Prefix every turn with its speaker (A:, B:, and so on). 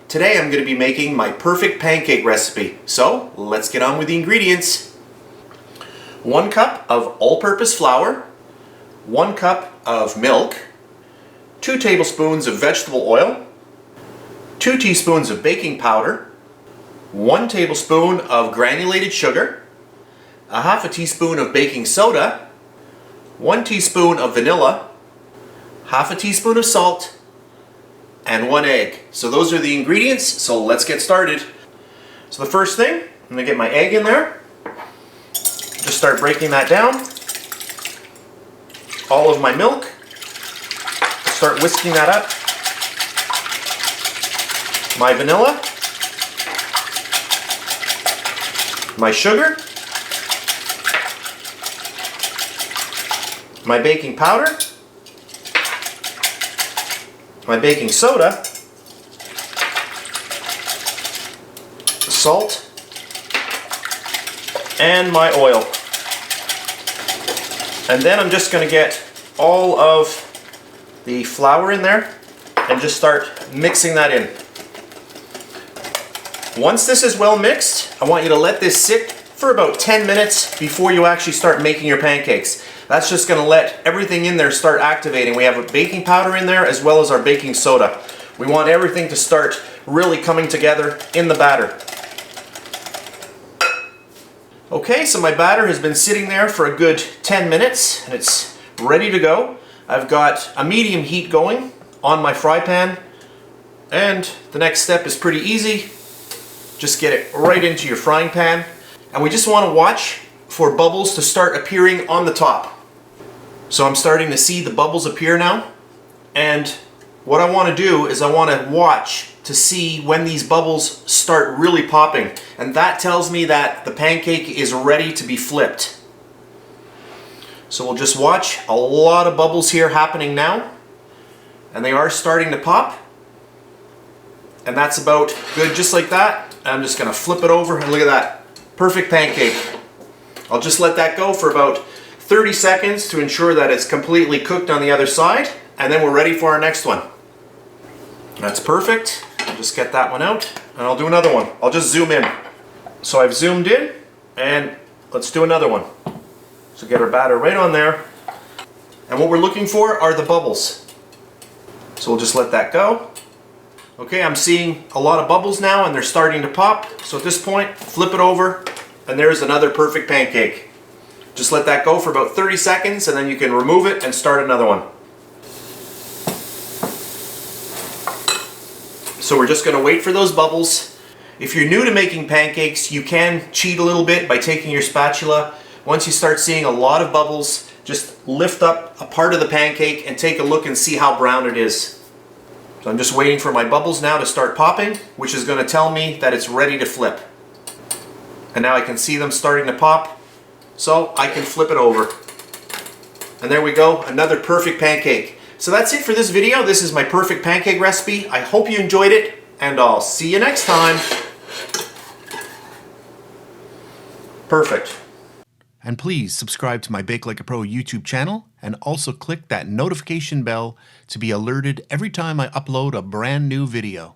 A: Today I'm going to be making my perfect pancake recipe. So let's get on with the ingredients. 1 cup of all-purpose flour, 1 cup of milk, 2 tablespoons of vegetable oil, 2 teaspoons of baking powder, 1 tablespoon of granulated sugar, 1/2 teaspoon of baking soda, 1 teaspoon of vanilla, 1/2 teaspoon of salt, and 1 egg. So those are the ingredients, so let's get started. So the first thing, I'm going to get my egg in there. Just start breaking that down. All of my milk. Start whisking that up. My vanilla. My sugar. My baking powder. My baking soda, salt, and my oil. And then I'm just going to get all of the flour in there and just start mixing that in. Once this is well mixed, I want you to let this sit for about 10 minutes before you actually start making your pancakes. That's just going to let everything in there start activating. We have a baking powder in there as well as our baking soda. We want everything to start really coming together in the batter. Okay, so my batter has been sitting there for a good 10 minutes and it's ready to go. I've got a medium heat going on my fry pan, and the next step is pretty easy. Just get it right into your frying pan, and we just want to watch for bubbles to start appearing on the top. So I'm starting to see the bubbles appear now, and what I want to do is I want to watch to see when these bubbles start really popping, and that tells me that the pancake is ready to be flipped. So we'll just watch. A lot of bubbles here happening now, and they are starting to pop, and that's about good, just like that. I'm just going to flip it over, and look at that, perfect pancake. I'll just let that go for about 30 seconds to ensure that it's completely cooked on the other side, and then we're ready for our next one. That's perfect. I'll just get that one out, and I'll do another one. I'll just zoom in. So I've zoomed in, and let's do another one. So get our batter right on there, and what we're looking for are the bubbles. So we'll just let that go. Okay, I'm seeing a lot of bubbles now, and they're starting to pop. So at this point, flip it over, and there's another perfect pancake. Just let that go for about 30 seconds, and then you can remove it and start another one. So we're just going to wait for those bubbles. If you're new to making pancakes, you can cheat a little bit by taking your spatula. Once you start seeing a lot of bubbles, just lift up a part of the pancake and take a look and see how brown it is. So I'm just waiting for my bubbles now to start popping, which is going to tell me that it's ready to flip. And now I can see them starting to pop, so I can flip it over. And there we go, another perfect pancake. So that's it for this video. This is my perfect pancake recipe. I hope you enjoyed it, and I'll see you next time. Perfect.
B: And please subscribe to my BakeLikeAPro YouTube channel, and also click that notification bell to be alerted every time I upload a brand new video.